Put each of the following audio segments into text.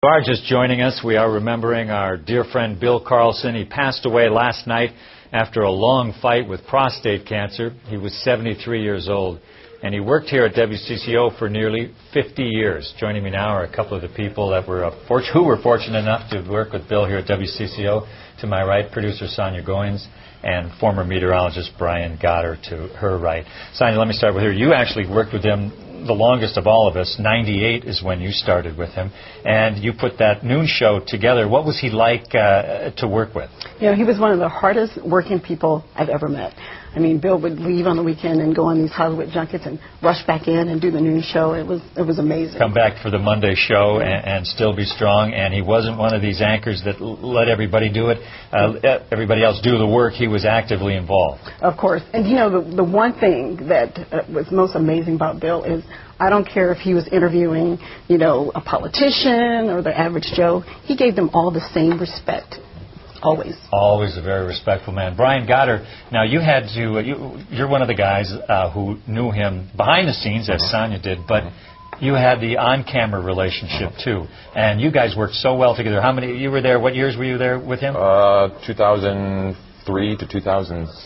You are just joining us. We are remembering our dear friend Bill Carlson. He passed away last night after a long fight with prostate cancer. He was 73 years old, and he worked here at WCCO for nearly 50 years. Joining me now are a couple of the people that were who were fortunate enough to work with Bill here at WCCO. To my right, producer Sonja Goins, and former meteorologist Brian Goddard to her right. Sonja, let me start with you. You actually worked with him the longest of all of us. 98 is when you started with him, and you put that noon show together. What was he like to work with? You know, he was one of the hardest working people I've ever met. I mean, Bill would leave on the weekend and go on these Hollywood junkets and rush back in and do the noon show. It was amazing. Come back for the Monday show and still be strong. And he wasn't one of these anchors that let everybody do it, everybody else do the work. He was actively involved. Of course. And, you know, the one thing that was most amazing about Bill is I don't care if he was interviewing, you know, a politician or the average Joe. He gave them all the same respect. Always. Always a very respectful man. Brian Goddard, now you had to, you're one of the guys who knew him behind the scenes, as Sonja did, but you had the on-camera relationship, too. And you guys worked so well together. How many, you were there, what years were you there with him? 2003 to 2006.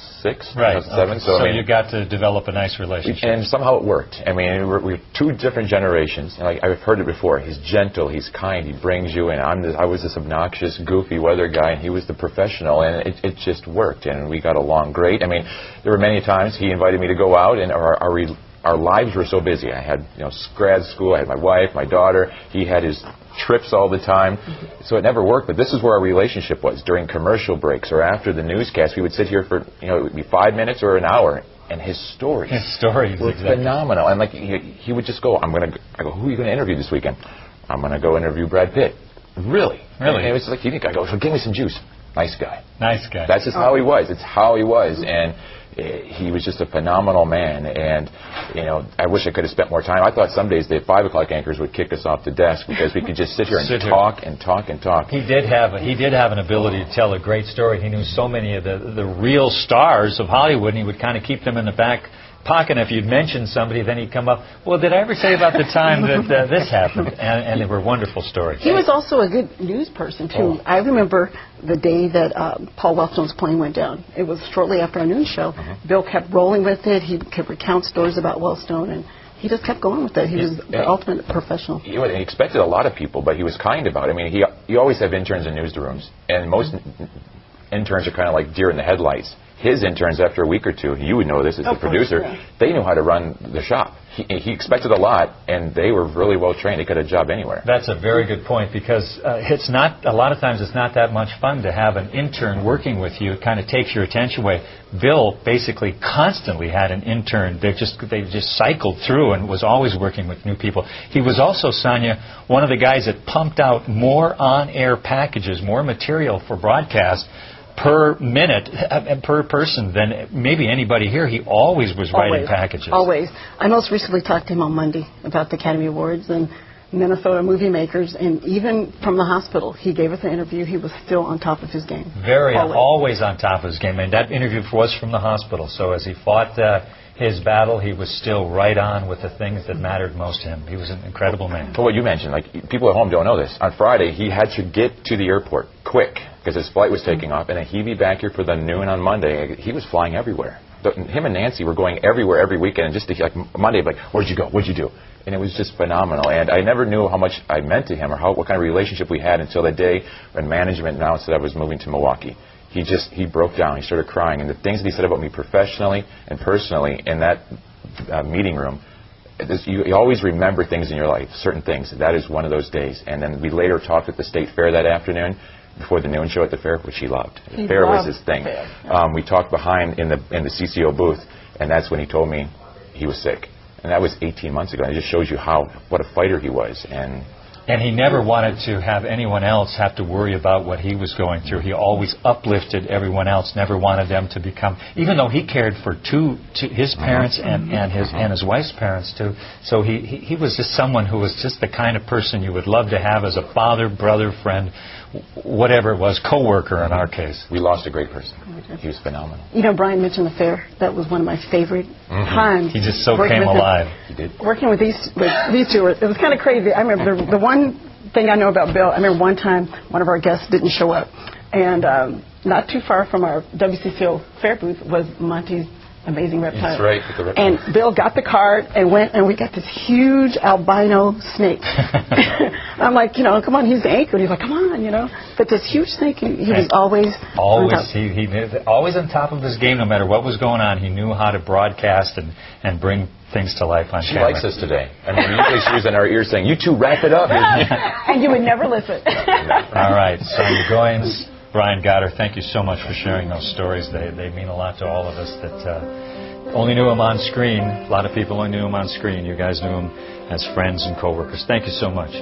Right. 2007. So I mean, you got to develop a nice relationship. And somehow it worked. I mean, we're two different generations. And I've heard it before. He's gentle. He's kind. He brings you in. I was this obnoxious, goofy weather guy, and he was the professional. And it just worked. And we got along great. I mean, there were many times he invited me to go out, and our lives were so busy. I had, you know, grad school. I had my wife, my daughter. He had his trips all the time, so it never worked. But this is where our relationship was. During commercial breaks or after the newscast, we would sit here for, you know, it would be 5 minutes or an hour, and his stories were phenomenal. And like he would just go, I go, who are you going to interview this weekend? I'm going to go interview Brad Pitt. Really? And it was like, I go, so give me some juice. Nice guy. Nice guy. That's just how he was. It's how he was. And he was just a phenomenal man. And, you know, I wish I could have spent more time. I thought some days the 5 o'clock anchors would kick us off the desk because we could just sit here and talk and talk and talk. He did have an ability to tell a great story. He knew so many of the real stars of Hollywood, and he would kind of keep them in the back pocket. If you'd mention somebody, then he'd come up, well, did I ever say about the time that this happened? And they were wonderful stories. He was also a good news person, too. I remember the day that Paul Wellstone's plane went down. It was shortly after our noon show. Bill kept rolling with it. He could recount stories about Wellstone, and he just kept going with it. He was the ultimate professional. He expected a lot of people, but he was kind about it. I mean, you always have interns in newsrooms, and most interns are kind of like deer in the headlights. His interns, after a week or two, you would know this as the producer, they knew how to run the shop. He expected a lot, and they were really well trained. They could have a job anywhere. That's a very good point, because it's not, a lot of times it's not that much fun to have an intern working with you. It kind of takes your attention away. Bill basically constantly had an intern. They just cycled through and was always working with new people. He was also, Sonja, one of the guys that pumped out more on-air packages, more material for broadcast per minute and per person than maybe anybody here. He always was writing packages. Always. I most recently talked to him on Monday about the Academy Awards and Minnesota movie makers, and even from the hospital, he gave us an interview. He was still on top of his game. Always on top of his game. And that interview was from the hospital. So as he fought his battle, he was still right on with the things that mattered most to him. He was an incredible man. For what you mentioned, like, people at home don't know this. On Friday, he had to get to the airport quick because his flight was taking off, and then he'd be back here for the noon on Monday. He was flying everywhere. Him and Nancy were going everywhere every weekend, and just like Monday, like, where'd you go? What'd you do? And it was just phenomenal. And I never knew how much I meant to him or what kind of relationship we had until the day when management announced that I was moving to Milwaukee. He broke down. He started crying. And the things that he said about me professionally and personally in that meeting room, you always remember things in your life, certain things. That is one of those days. And then we later talked at the state fair that afternoon, before the noon show at the fair, which he loved. The fair was his thing. We talked behind in the CCO booth, and that's when he told me he was sick. And that was 18 months ago. And it just shows you what a fighter he was. And he never wanted to have anyone else have to worry about what he was going through. He always uplifted everyone else, never wanted them to become, even though he cared for his parents and his wife's parents too. So he was just someone who was just the kind of person you would love to have as a father, brother, friend, whatever it was, co-worker in our case. We lost a great person. He was phenomenal. You know, Brian mentioned the fair. That was one of my favorite times. He just so came alive. He did. Working with these two, it was kind of crazy. I remember the one thing I know about Bill, I remember one time one of our guests didn't show up. And not too far from our WCCO fair booth was Monty's Amazing Reptile. That's right. With the reptile. And Bill got the card and went, and we got this huge albino snake. I'm like, come on, he's the anchor. And he's like, come on, But this huge snake, he was always he always on top of his game, no matter what was going on. He knew how to broadcast and bring things to life on She camera. likes us today. I mean, usually she was in our ear saying, "You two, wrap it up." And you would never listen. All right, Sonja Goins, Brian Goddard, thank you so much for sharing those stories. They mean a lot to all of us that only knew him on screen. A lot of people only knew him on screen. You guys knew him as friends and coworkers. Thank you so much.